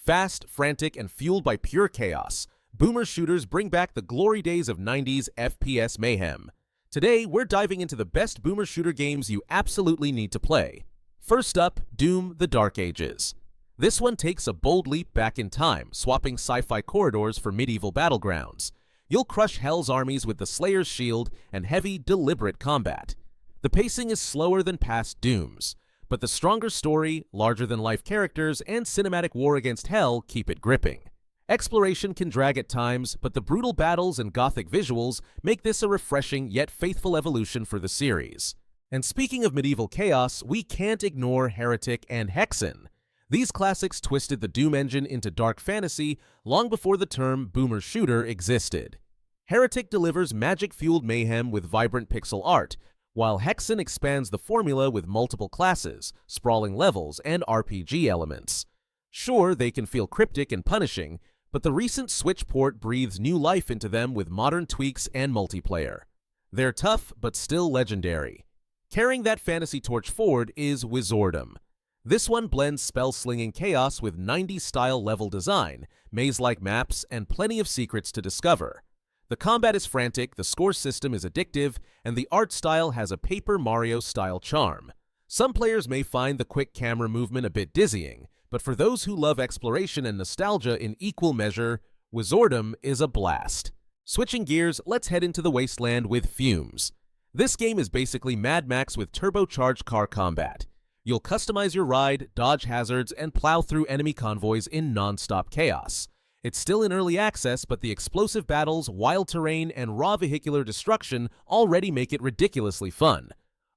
Fast, frantic, and fueled by pure chaos, boomer shooters bring back the glory days of 90s FPS mayhem. Today, we're diving into the best boomer shooter games you absolutely need to play. First up, Doom: The Dark Ages. This one takes a bold leap back in time, swapping sci-fi corridors for medieval battlegrounds. You'll crush Hell's armies with the Slayer's shield and heavy, deliberate combat. The pacing is slower than past Dooms, but the stronger story, larger-than-life characters, and cinematic war against Hell keep it gripping. Exploration can drag at times, but the brutal battles and gothic visuals make this a refreshing yet faithful evolution for the series. And speaking of medieval chaos, we can't ignore Heretic and Hexen. These classics twisted the Doom engine into dark fantasy long before the term boomer shooter existed. Heretic delivers magic-fueled mayhem with vibrant pixel art, while Hexen expands the formula with multiple classes, sprawling levels, and RPG elements. Sure, they can feel cryptic and punishing, but the recent Switch port breathes new life into them with modern tweaks and multiplayer. They're tough, but still legendary. Carrying that fantasy torch forward is Wizordum. This one blends spell-slinging chaos with 90s-style level design, maze-like maps, and plenty of secrets to discover. The combat is frantic, the score system is addictive, and the art style has a Paper Mario-style charm. Some players may find the quick camera movement a bit dizzying, but for those who love exploration and nostalgia in equal measure, Wizordum is a blast. Switching gears, let's head into the wasteland with FUMES. This game is basically Mad Max with turbocharged car combat. You'll customize your ride, dodge hazards, and plow through enemy convoys in non-stop chaos. It's still in early access, but the explosive battles, wild terrain, and raw vehicular destruction already make it ridiculously fun.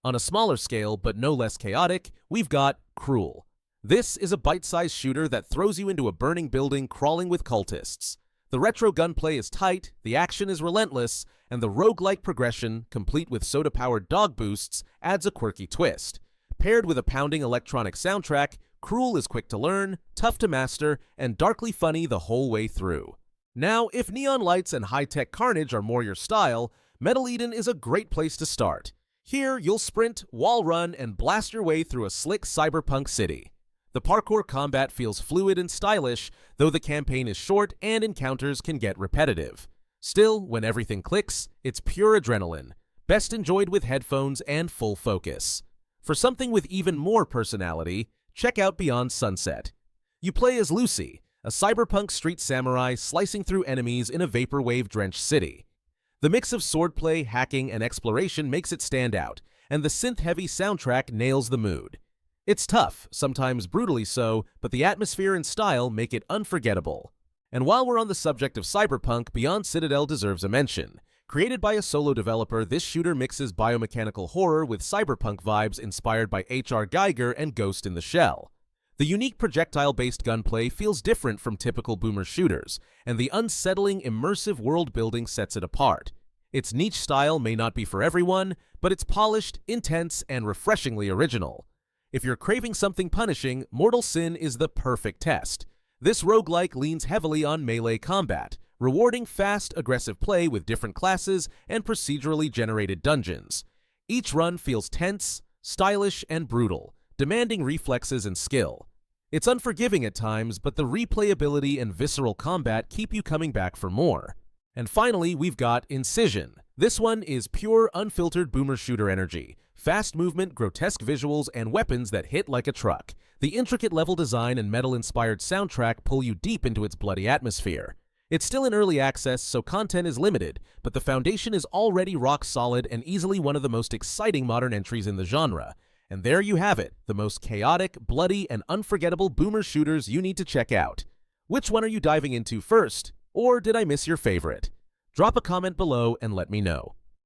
On a smaller scale, but no less chaotic, we've got Cruel. This is a bite-sized shooter that throws you into a burning building crawling with cultists. The retro gunplay is tight, the action is relentless, and the roguelike progression, complete with soda-powered dog boosts, adds a quirky twist. Paired with a pounding electronic soundtrack, Cruel is quick to learn, tough to master, and darkly funny the whole way through. Now, if neon lights and high-tech carnage are more your style, Metal Eden is a great place to start. Here, you'll sprint, wall run, and blast your way through a slick cyberpunk city. The parkour combat feels fluid and stylish, though the campaign is short and encounters can get repetitive. Still, when everything clicks, it's pure adrenaline, best enjoyed with headphones and full focus. For something with even more personality, check out Beyond Sunset. You play as Lucy, a cyberpunk street samurai slicing through enemies in a vaporwave-drenched city. The mix of swordplay, hacking, and exploration makes it stand out, and the synth-heavy soundtrack nails the mood. It's tough, sometimes brutally so, but the atmosphere and style make it unforgettable. And while we're on the subject of cyberpunk, Beyond Citadel deserves a mention. Created by a solo developer, this shooter mixes biomechanical horror with cyberpunk vibes inspired by H.R. Geiger and Ghost in the Shell. The unique projectile-based gunplay feels different from typical boomer shooters, and the unsettling, immersive world-building sets it apart. Its niche style may not be for everyone, but it's polished, intense, and refreshingly original. If you're craving something punishing, Mortal Sin is the perfect test. This roguelike leans heavily on melee combat, rewarding fast, aggressive play with different classes and procedurally generated dungeons. Each run feels tense, stylish, and brutal, demanding reflexes and skill. It's unforgiving at times, but the replayability and visceral combat keep you coming back for more. And finally, we've got INCISION. This one is pure, unfiltered boomer shooter energy. Fast movement, grotesque visuals, and weapons that hit like a truck. The intricate level design and metal-inspired soundtrack pull you deep into its bloody atmosphere. It's still in early access, so content is limited, but the foundation is already rock solid and easily one of the most exciting modern entries in the genre. And there you have it, the most chaotic, bloody, and unforgettable boomer shooters you need to check out. Which one are you diving into first? Or did I miss your favorite? Drop a comment below and let me know.